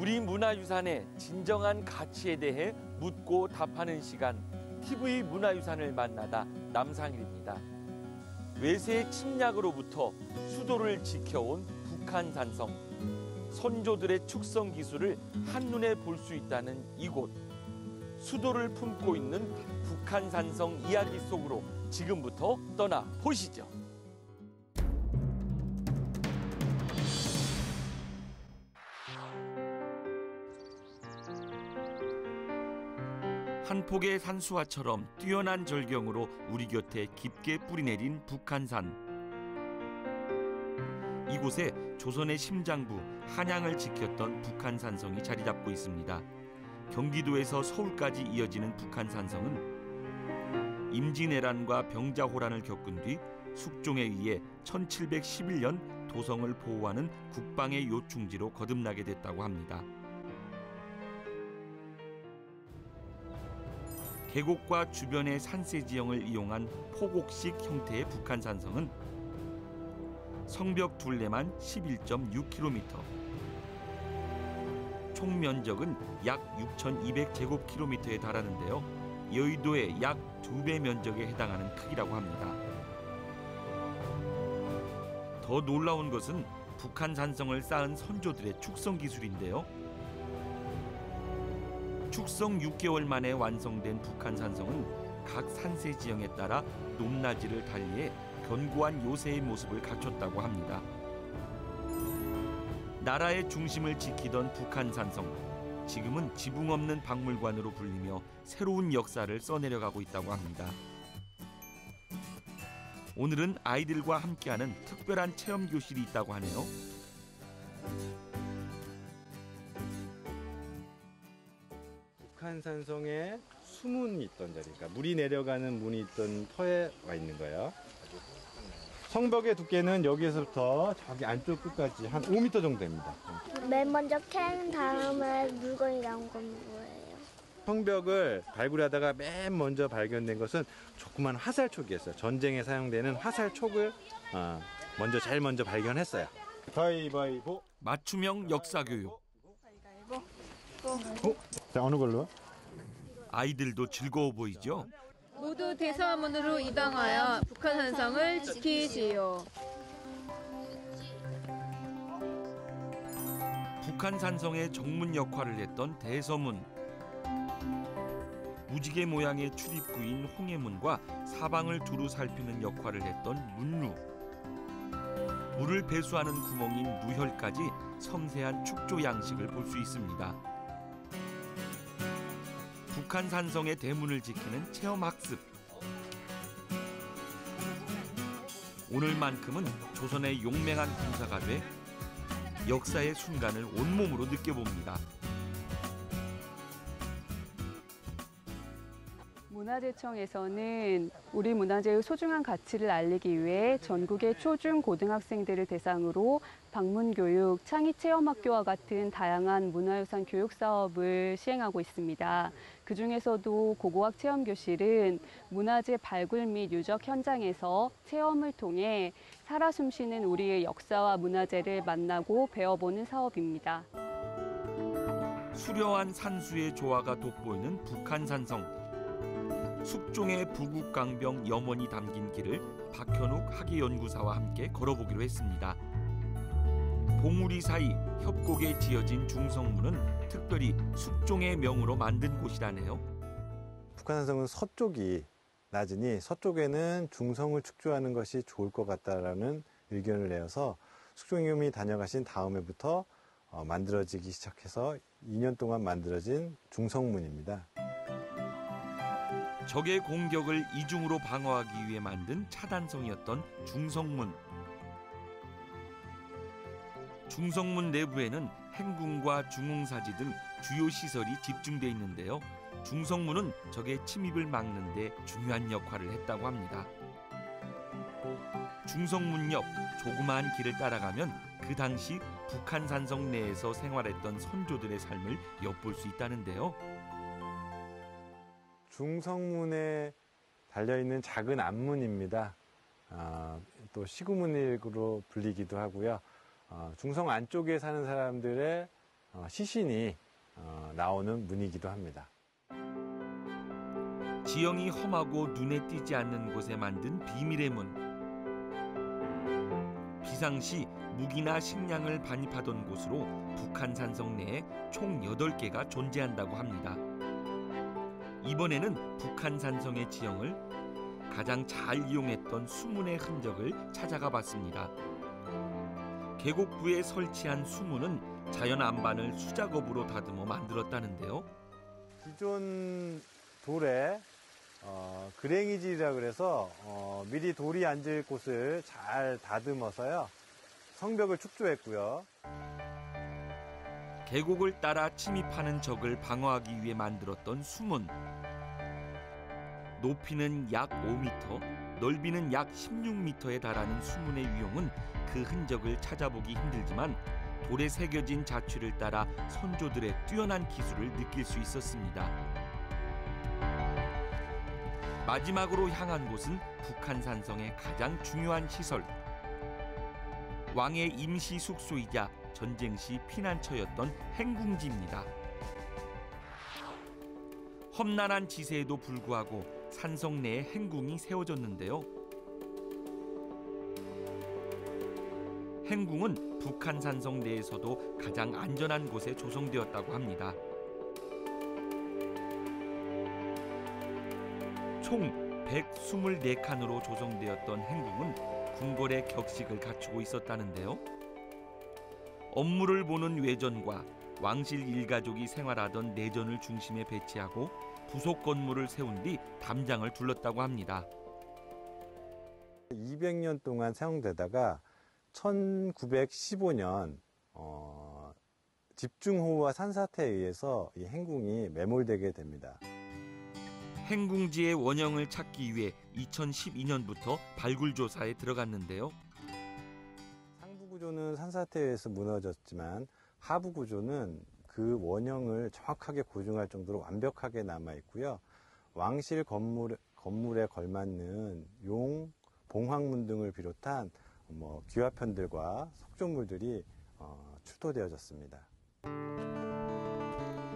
우리 문화유산의 진정한 가치에 대해 묻고 답하는 시간, TV 문화유산을 만나다 남상일입니다. 외세의 침략으로부터 수도를 지켜온 북한산성. 선조들의 축성 기술을 한눈에 볼 수 있다는 이곳. 수도를 품고 있는 북한산성 이야기 속으로 지금부터 떠나보시죠. 한 폭의 산수화처럼 뛰어난 절경으로 우리 곁에 깊게 뿌리내린 북한산. 이곳에 조선의 심장부 한양을 지켰던 북한산성이 자리 잡고 있습니다. 경기도에서 서울까지 이어지는 북한산성은 임진왜란과 병자호란을 겪은 뒤 숙종에 의해 1711년 도성을 보호하는 국방의 요충지로 거듭나게 됐다고 합니다. 계곡과 주변의 산세 지형을 이용한 포곡식 형태의 북한산성은 성벽 둘레만 11.6km, 총 면적은 약 6,200제곱킬로미터에 달하는데요. 여의도의 약 2배 면적에 해당하는 크기라고 합니다. 더 놀라운 것은 북한산성을 쌓은 선조들의 축성 기술인데요. 축성 6개월 만에 완성된 북한산성은 각 산세 지형에 따라 높낮이를 달리해 견고한 요새의 모습을 갖췄다고 합니다. 나라의 중심을 지키던 북한산성, 지금은 지붕 없는 박물관으로 불리며 새로운 역사를 써내려가고 있다고 합니다. 오늘은 아이들과 함께하는 특별한 체험 교실이 있다고 하네요. 북한산성에 수문이 있던 자리, 그러니까 물이 내려가는 문이 있던 터에 와 있는 거예요. 성벽의 두께는 여기서부터 저기 안쪽 끝까지 한 5m 정도 됩니다. 맨 먼저 캔 다음에 물건이 나온 건 뭐예요? 성벽을 발굴하다가 맨 먼저 발견된 것은 조그만 화살촉이었어요. 전쟁에 사용되는 화살촉을 제일 먼저 발견했어요. 가위바위보. 맞춤형 역사교육. 자, 어느 걸로? 아이들도 즐거워 보이죠? 모두 대서문으로 이방하여 북한산성을 지키시오. 북한산성의 정문 역할을 했던 대서문. 무지개 모양의 출입구인 홍해문과 사방을 두루 살피는 역할을 했던 문루. 물을 배수하는 구멍인 누혈까지 섬세한 축조 양식을 볼 수 있습니다. 북한산성의 대문을 지키는 체험학습. 오늘만큼은 조선의 용맹한 군사가 돼 역사의 순간을 온몸으로 느껴봅니다. 문화재청에서는 우리 문화재의 소중한 가치를 알리기 위해 전국의 초중 고등학생들을 대상으로 방문교육, 창의체험학교와 같은 다양한 문화유산 교육 사업을 시행하고 있습니다. 그중에서도 고고학 체험교실은 문화재 발굴 및 유적 현장에서 체험을 통해 살아 숨쉬는 우리의 역사와 문화재를 만나고 배워보는 사업입니다. 수려한 산수의 조화가 돋보이는 북한산성. 숙종의 부국강병 염원이 담긴 길을 박현욱 학예연구사와 함께 걸어보기로 했습니다. 봉우리 사이 협곡에 지어진 중성문은 특별히 숙종의 명으로 만든 곳이라네요. 북한산성은 서쪽이 낮으니 서쪽에는 중성을 축조하는 것이 좋을 것 같다라는 의견을 내어서 숙종님이 다녀가신 다음 해부터 만들어지기 시작해서 2년 동안 만들어진 중성문입니다. 적의 공격을 이중으로 방어하기 위해 만든 차단성이었던 중성문. 중성문 내부에는 행궁과 중흥사지 등 주요 시설이 집중돼 있는데요. 중성문은 적의 침입을 막는 데 중요한 역할을 했다고 합니다. 중성문 옆 조그마한 길을 따라가면 그 당시 북한산성 내에서 생활했던 선조들의 삶을 엿볼 수 있다는데요. 중성문에 달려있는 작은 앞문입니다. 또 시구문으로 불리기도 하고요. 중성 안쪽에 사는 사람들의 시신이 나오는 문이기도 합니다. 지형이 험하고 눈에 띄지 않는 곳에 만든 비밀의 문. 비상시 무기나 식량을 반입하던 곳으로 북한 산성 내에 총 8개가 존재한다고 합니다. 이번에는 북한 산성의 지형을 가장 잘 이용했던 수문의 흔적을 찾아가 봤습니다. 계곡부에 설치한 수문은 자연 안반을 수작업으로 다듬어 만들었다는데요. 기존 돌에 그랭이질이라 그래서 미리 돌이 앉을 곳을 잘 다듬어서요. 성벽을 축조했고요. 계곡을 따라 침입하는 적을 방어하기 위해 만들었던 수문. 높이는 약 5m, 넓이는 약 16m에 달하는 수문의 위용은 그 흔적을 찾아보기 힘들지만 돌에 새겨진 자취를 따라 선조들의 뛰어난 기술을 느낄 수 있었습니다. 마지막으로 향한 곳은 북한 산성의 가장 중요한 시설. 왕의 임시 숙소이자 전쟁 시 피난처였던 행궁지입니다. 험난한 지세에도 불구하고 산성 내에 행궁이 세워졌는데요. 행궁은 북한 산성 내에서도 가장 안전한 곳에 조성되었다고 합니다. 총 124칸으로 조성되었던 행궁은 궁궐의 격식을 갖추고 있었다는데요. 업무를 보는 외전과 왕실 일가족이 생활하던 내전을 중심에 배치하고 부속 건물을 세운 뒤 담장을 둘렀다고 합니다. 200년 동안 사용되다가 1915년 집중호우와 산사태에 의해서 이 행궁이 매몰되게 됩니다. 행궁지의 원형을 찾기 위해 2012년부터 발굴 조사에 들어갔는데요. 상부 구조는 산사태에 의해서 무너졌지만 하부 구조는 그 원형을 정확하게 고증할 정도로 완벽하게 남아 있고요. 왕실 건물에 걸맞는 용, 봉황문 등을 비롯한 귀화편들과 석조물들이 출토되어졌습니다.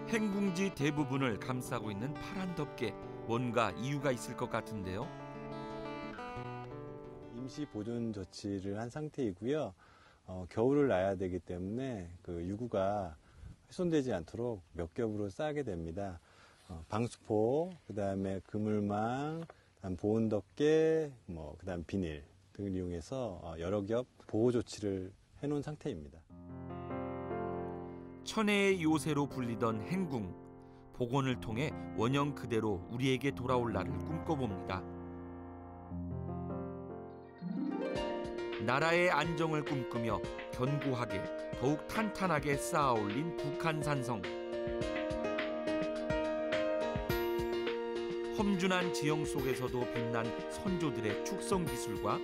행궁지 대부분을 감싸고 있는 파란 덮개, 뭔가 이유가 있을 것 같은데요. 임시 보존 조치를 한 상태이고요. 겨울을 나야 되기 때문에 그 유구가 훼손되지 않도록 몇 겹으로 싸게 됩니다. 방수포, 그다음에 그물망, 그다음 보온 덮개, 그다음 비닐 등을 이용해서 여러 겹 보호 조치를 해놓은 상태입니다. 천혜의 요새로 불리던 행궁. 복원을 통해 원형 그대로 우리에게 돌아올 날을 꿈꿔봅니다. 나라의 안정을 꿈꾸며 견고하게 더욱 탄탄하게 쌓아올린 북한 산성. 험준한 지형 속에서도 빛난 선조들의 축성 기술과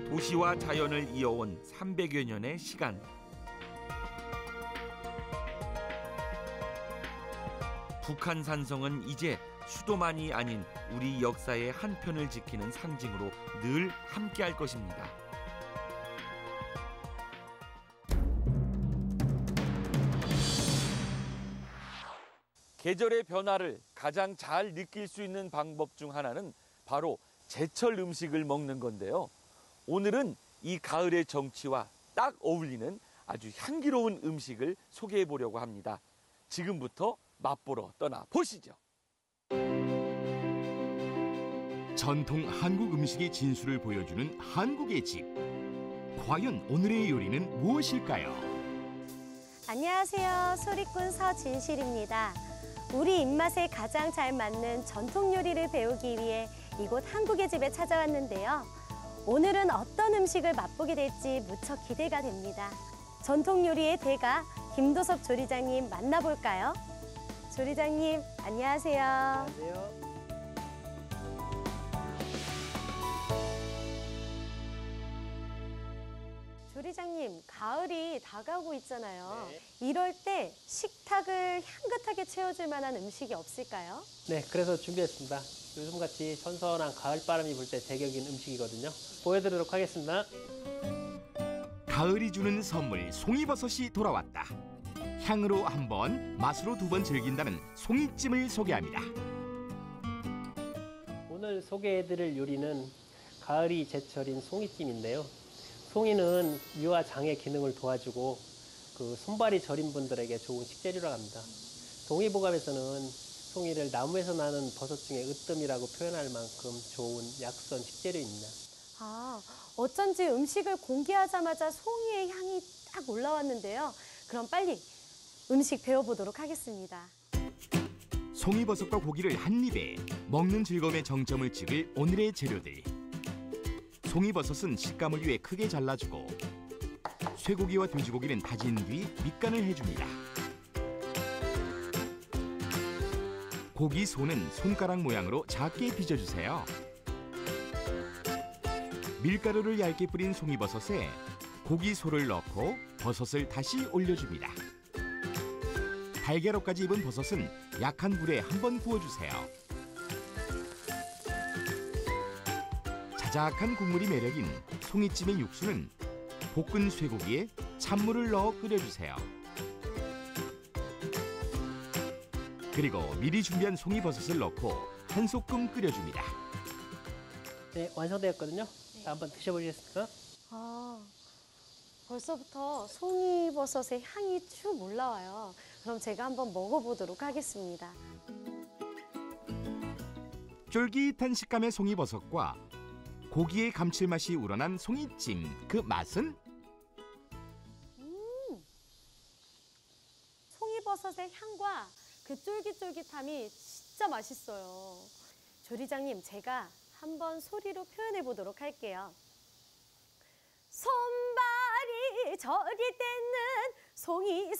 도시와 자연을 이어온 300여 년의 시간. 북한 산성은 이제 수도만이 아닌 우리 역사의 한 편을 지키는 상징으로 늘 함께할 것입니다. 계절의 변화를 가장 잘 느낄 수 있는 방법 중 하나는 바로 제철 음식을 먹는 건데요. 오늘은 이 가을의 정취와 딱 어울리는 아주 향기로운 음식을 소개해 보려고 합니다. 지금부터 맛보러 떠나보시죠. 전통 한국 음식의 진수를 보여주는 한국의 집. 과연 오늘의 요리는 무엇일까요? 안녕하세요. 소리꾼 서진실입니다. 우리 입맛에 가장 잘 맞는 전통 요리를 배우기 위해 이곳 한국의 집에 찾아왔는데요. 오늘은 어떤 음식을 맛보게 될지 무척 기대가 됩니다. 전통 요리의 대가 김도섭 조리장님 만나볼까요? 조리장님, 안녕하세요. 안녕하세요. 조리장님, 가을이 다가오고 있잖아요. 네. 이럴 때 식탁을 향긋하게 채워줄 만한 음식이 없을까요? 네, 그래서 준비했습니다. 요즘같이 선선한 가을바람이 불 때 제격인 음식이거든요. 보여드리도록 하겠습니다. 가을이 주는 선물 송이버섯이 돌아왔다. 향으로 한 번, 맛으로 두 번 즐긴다는 송이찜을 소개합니다. 오늘 소개해드릴 요리는 가을이 제철인 송이찜인데요. 송이는 위와 장의 기능을 도와주고 손발이 저린 분들에게 좋은 식재료라고 합니다. 동의보감에서는 송이를 나무에서 나는 버섯 중에 으뜸이라고 표현할 만큼 좋은 약선 식재료입니다. 아, 어쩐지 음식을 공개하자마자 송이의 향이 딱 올라왔는데요. 그럼 빨리 음식 배워보도록 하겠습니다. 송이버섯과 고기를 한 입에 먹는 즐거움의 정점을 찍을 오늘의 재료들. 송이버섯은 식감을 위해 크게 잘라주고 쇠고기와 돼지고기는 다진 뒤 밑간을 해줍니다. 고기 소는 손가락 모양으로 작게 빚어주세요. 밀가루를 얇게 뿌린 송이버섯에 고기 소를 넣고 버섯을 다시 올려줍니다. 달걀옷까지 입은 버섯은 약한 불에 한번 구워주세요. 자작한 국물이 매력인 송이찜의 육수는 볶은 쇠고기에 찬물을 넣어 끓여주세요. 그리고 미리 준비한 송이버섯을 넣고 한 소끔 끓여줍니다. 네, 완성되었거든요. 자, 한번 드셔보시겠습니까? 아, 벌써부터 송이버섯의 향이 쭉 올라와요. 그럼 제가 한번 먹어보도록 하겠습니다. 쫄깃한 식감의 송이버섯과 고기의 감칠맛이 우러난 송이찜, 그 맛은? 송이버섯의 향과 그 쫄깃쫄깃함이 진짜 맛있어요. 조리장님, 제가 한번 소리로 표현해 보도록 할게요. 손발이 저리 떼는 송이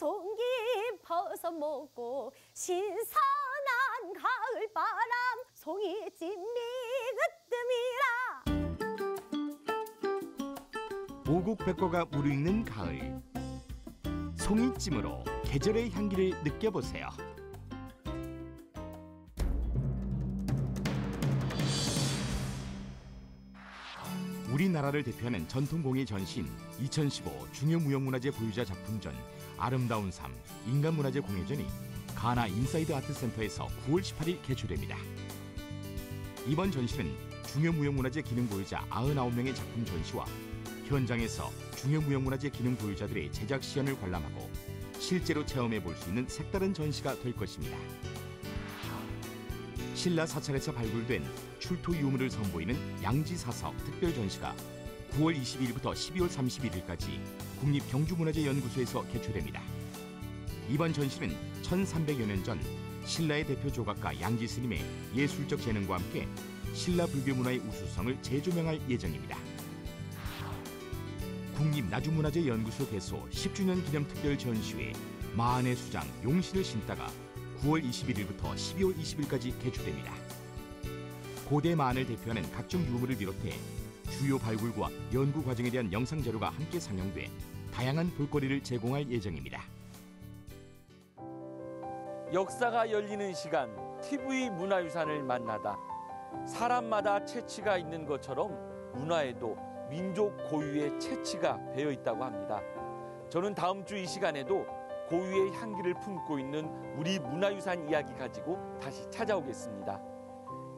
버섯 먹고 신선한 가을바람 송이찜이 으뜸이라. 오곡백과가 무르익는 가을. 송이찜으로 계절의 향기를 느껴보세요. 우리나라를 대표하는 전통공예 전신 2015 중요무형문화재 보유자 작품전 아름다운 삶 인간문화재 공예전이 가나 인사이드 아트센터에서 9월 18일 개최됩니다. 이번 전시는 중요무형문화재 기능 보유자 99명의 작품 전시와 현장에서 중요무형문화재 기능 보유자들의 제작 시연을 관람하고 실제로 체험해 볼 수 있는 색다른 전시가 될 것입니다. 신라 사찰에서 발굴된 출토 유물을 선보이는 양지사석 특별 전시가 9월 22일부터 12월 31일까지 국립경주문화재연구소에서 개최됩니다. 이번 전시는 1300여 년 전 신라의 대표 조각가 양지스님의 예술적 재능과 함께 신라 불교문화의 우수성을 재조명할 예정입니다. 국립나주문화재연구소 개소 10주년 기념 특별 전시회 마한의 수장 용신을 신다가 9월 21일부터 12월 20일까지 개최됩니다. 고대 마한을 대표하는 각종 유물을 비롯해 주요 발굴과 연구 과정에 대한 영상 자료가 함께 상영돼 다양한 볼거리를 제공할 예정입니다. 역사가 열리는 시간, TV 문화유산을 만나다. 사람마다 채취가 있는 것처럼 문화에도 민족 고유의 채취가 배어 있다고 합니다. 저는 다음 주 이 시간에도 고유의 향기를 품고 있는 우리 문화유산 이야기 가지고 다시 찾아오겠습니다.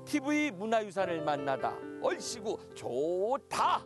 TV 문화유산을 만나다 얼씨구 좋다.